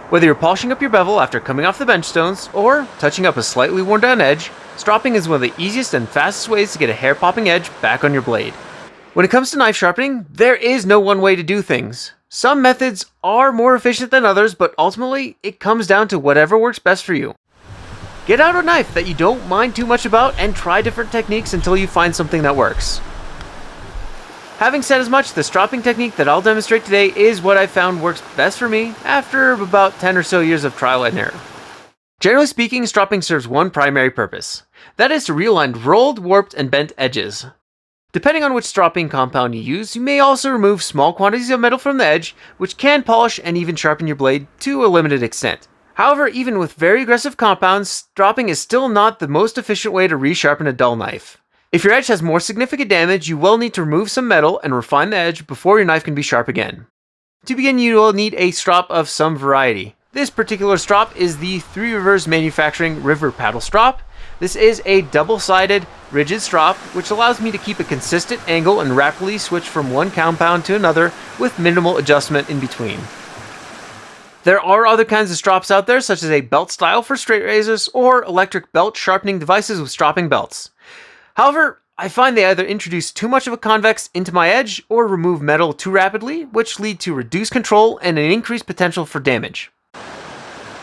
Whether you're polishing up your bevel after coming off the bench stones, or touching up a slightly worn down edge, stropping is one of the easiest and fastest ways to get a hair-popping edge back on your blade. When it comes to knife sharpening, there is no one way to do things. Some methods are more efficient than others, but ultimately, it comes down to whatever works best for you. Get out a knife that you don't mind too much about and try different techniques until you find something that works. Having said as much, the stropping technique that I'll demonstrate today is what I found works best for me after about 10 or so years of trial and error. Generally speaking, stropping serves one primary purpose. That is to realign rolled, warped, and bent edges. Depending on which stropping compound you use, you may also remove small quantities of metal from the edge, which can polish and even sharpen your blade to a limited extent. However, even with very aggressive compounds, stropping is still not the most efficient way to resharpen a dull knife. If your edge has more significant damage, you will need to remove some metal and refine the edge before your knife can be sharp again. To begin, you will need a strop of some variety. This particular strop is the 3 Rivers Manufacturing River Paddle Strop. This is a double-sided, rigid strop, which allows me to keep a consistent angle and rapidly switch from one compound to another with minimal adjustment in between. There are other kinds of strops out there, such as a belt style for straight razors or electric belt sharpening devices with stropping belts. However, I find they either introduce too much of a convex into my edge or remove metal too rapidly, which lead to reduced control and an increased potential for damage.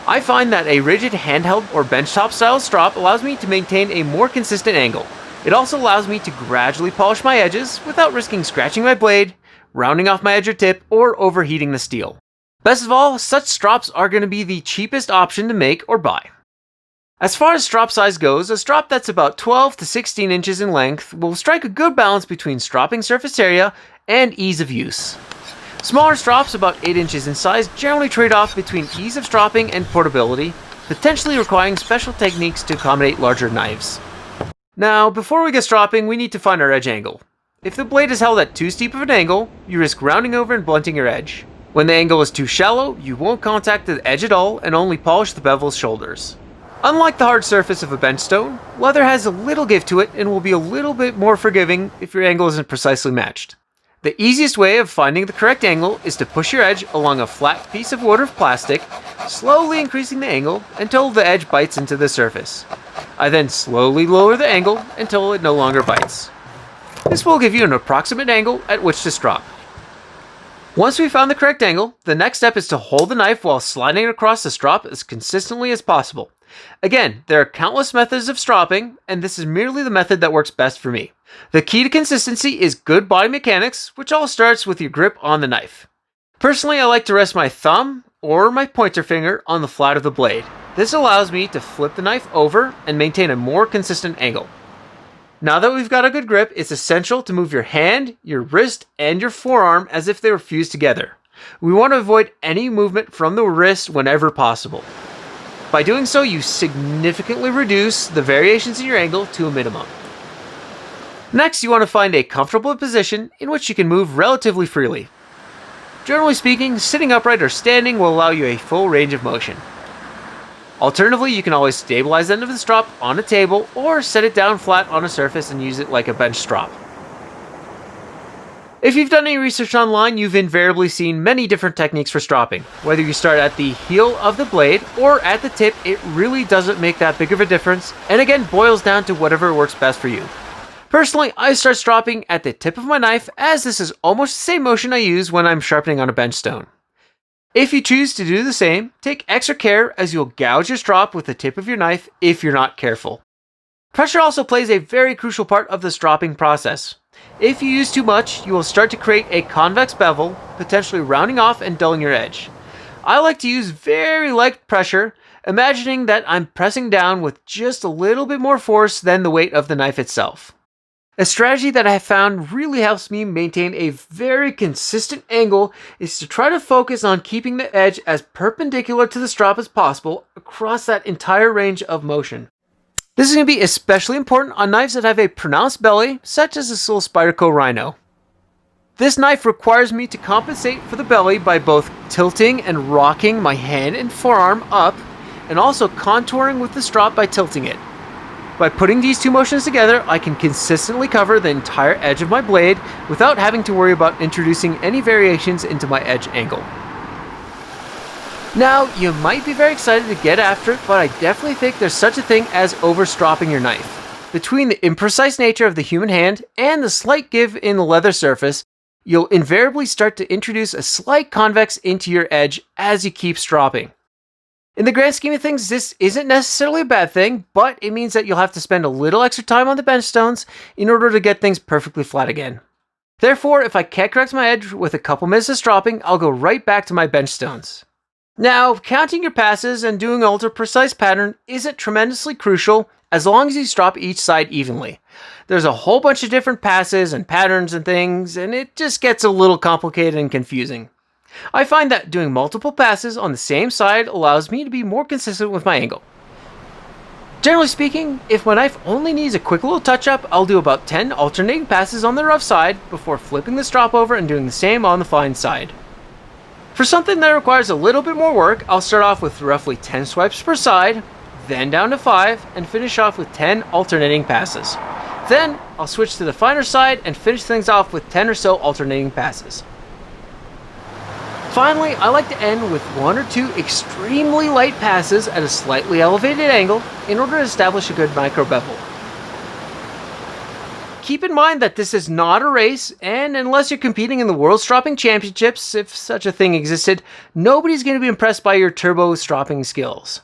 I find that a rigid handheld or benchtop style strop allows me to maintain a more consistent angle. It also allows me to gradually polish my edges without risking scratching my blade, rounding off my edge or tip, or overheating the steel. Best of all, such strops are going to be the cheapest option to make or buy. As far as strop size goes, a strop that's about 12 to 16 inches in length will strike a good balance between stropping surface area and ease of use. Smaller strops, about 8 inches in size, generally trade off between ease of stropping and portability, potentially requiring special techniques to accommodate larger knives. Now, before we get stropping, we need to find our edge angle. If the blade is held at too steep of an angle, you risk rounding over and blunting your edge. When the angle is too shallow, you won't contact the edge at all and only polish the bevel's shoulders. Unlike the hard surface of a bench stone, leather has a little give to it and will be a little bit more forgiving if your angle isn't precisely matched. The easiest way of finding the correct angle is to push your edge along a flat piece of wood or plastic, slowly increasing the angle until the edge bites into the surface. I then slowly lower the angle until it no longer bites. This will give you an approximate angle at which to strop. Once we've found the correct angle, the next step is to hold the knife while sliding it across the strop as consistently as possible. Again, there are countless methods of stropping, and this is merely the method that works best for me. The key to consistency is good body mechanics, which all starts with your grip on the knife. Personally, I like to rest my thumb or my pointer finger on the flat of the blade. This allows me to flip the knife over and maintain a more consistent angle. Now that we've got a good grip, it's essential to move your hand, your wrist, and your forearm as if they were fused together. We want to avoid any movement from the wrist whenever possible. By doing so, you significantly reduce the variations in your angle to a minimum. Next, you want to find a comfortable position in which you can move relatively freely. Generally speaking, sitting upright or standing will allow you a full range of motion. Alternatively, you can always stabilize the end of the strop on a table or set it down flat on a surface and use it like a bench strop. If you've done any research online, you've invariably seen many different techniques for stropping. Whether you start at the heel of the blade or at the tip, it really doesn't make that big of a difference, and again boils down to whatever works best for you. Personally, I start stropping at the tip of my knife, as this is almost the same motion I use when I'm sharpening on a bench stone. If you choose to do the same, take extra care as you'll gouge your strop with the tip of your knife if you're not careful. Pressure also plays a very crucial part of the stropping process. If you use too much, you will start to create a convex bevel, potentially rounding off and dulling your edge. I like to use very light pressure, imagining that I'm pressing down with just a little bit more force than the weight of the knife itself. A strategy that I have found really helps me maintain a very consistent angle is to try to focus on keeping the edge as perpendicular to the strop as possible across that entire range of motion. This is going to be especially important on knives that have a pronounced belly, such as this little Spyderco Rhino. This knife requires me to compensate for the belly by both tilting and rocking my hand and forearm up, and also contouring with the strop by tilting it. By putting these two motions together, I can consistently cover the entire edge of my blade without having to worry about introducing any variations into my edge angle. Now, you might be very excited to get after it, but I definitely think there's such a thing as over-stropping your knife. Between the imprecise nature of the human hand and the slight give in the leather surface, you'll invariably start to introduce a slight convex into your edge as you keep stropping. In the grand scheme of things, this isn't necessarily a bad thing, but it means that you'll have to spend a little extra time on the bench stones in order to get things perfectly flat again. Therefore, if I can't correct my edge with a couple minutes of stropping, I'll go right back to my bench stones. Now, counting your passes and doing an ultra-precise pattern isn't tremendously crucial as long as you strop each side evenly. There's a whole bunch of different passes and patterns and things, and it just gets a little complicated and confusing. I find that doing multiple passes on the same side allows me to be more consistent with my angle. Generally speaking, if my knife only needs a quick little touch-up, I'll do about 10 alternating passes on the rough side before flipping the strop over and doing the same on the fine side. For something that requires a little bit more work, I'll start off with roughly 10 swipes per side, then down to 5, and finish off with 10 alternating passes. Then, I'll switch to the finer side and finish things off with 10 or so alternating passes. Finally, I like to end with 1 or 2 extremely light passes at a slightly elevated angle in order to establish a good micro bevel. Keep in mind that this is not a race, and unless you're competing in the World Stropping Championships, if such a thing existed, nobody's going to be impressed by your turbo stropping skills.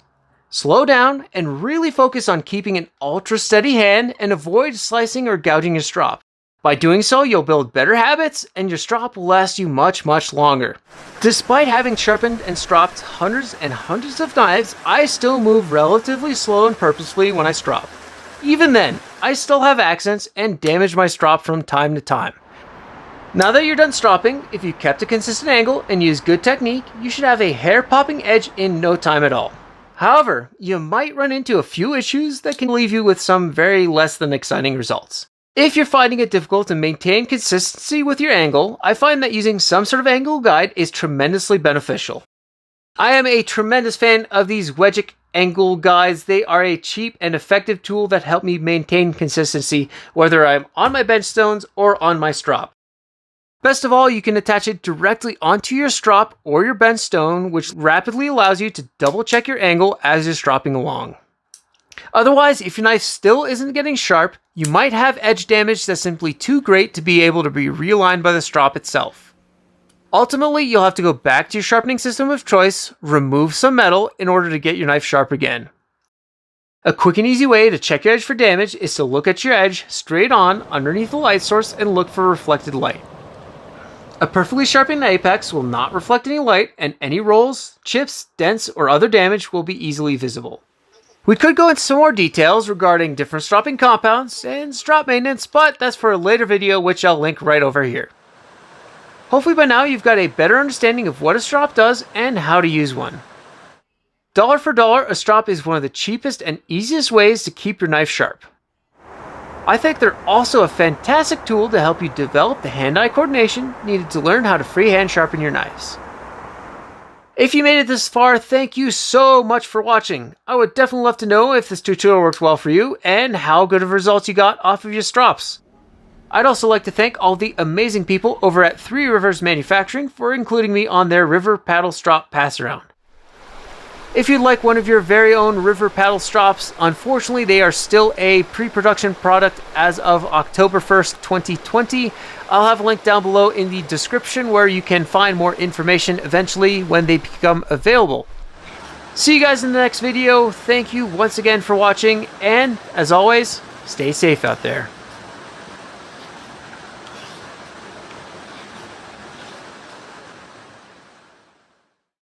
Slow down and really focus on keeping an ultra steady hand and avoid slicing or gouging your strop. By doing so, you'll build better habits and your strop will last you much longer. Despite having sharpened and stropped hundreds and hundreds of knives, I still move relatively slow and purposefully when I strop. Even then, I still have accents and damage my strop from time to time. Now that you're done stropping, if you kept a consistent angle and used good technique, you should have a hair-popping edge in no time at all. However, you might run into a few issues that can leave you with some very less than exciting results. If you're finding it difficult to maintain consistency with your angle, I find that using some sort of angle guide is tremendously beneficial. I am a tremendous fan of these Wedgic angle guides. They are a cheap and effective tool that help me maintain consistency, whether I'm on my bench stones or on my strop. Best of all, you can attach it directly onto your strop or your bench stone, which rapidly allows you to double check your angle as you're stropping along. Otherwise, if your knife still isn't getting sharp, you might have edge damage that's simply too great to be able to be realigned by the strop itself. Ultimately, you'll have to go back to your sharpening system of choice, remove some metal in order to get your knife sharp again. A quick and easy way to check your edge for damage is to look at your edge straight on underneath the light source and look for reflected light. A perfectly sharpened apex will not reflect any light, and any rolls, chips, dents, or other damage will be easily visible. We could go into some more details regarding different stropping compounds and strop maintenance, but that's for a later video, which I'll link right over here. Hopefully by now you've got a better understanding of what a strop does and how to use one. Dollar for dollar, a strop is one of the cheapest and easiest ways to keep your knife sharp. I think they're also a fantastic tool to help you develop the hand-eye coordination needed to learn how to freehand sharpen your knives. If you made it this far, thank you so much for watching. I would definitely love to know if this tutorial worked well for you and how good of results you got off of your strops. I'd also like to thank all the amazing people over at Three Rivers Manufacturing for including me on their River Paddle Strop Pass Around. If you'd like one of your very own River Paddle Strops, unfortunately they are still a pre-production product as of October 1st, 2020. I'll have a link down below in the description where you can find more information eventually when they become available. See you guys in the next video. Thank you once again for watching, and as always, stay safe out there.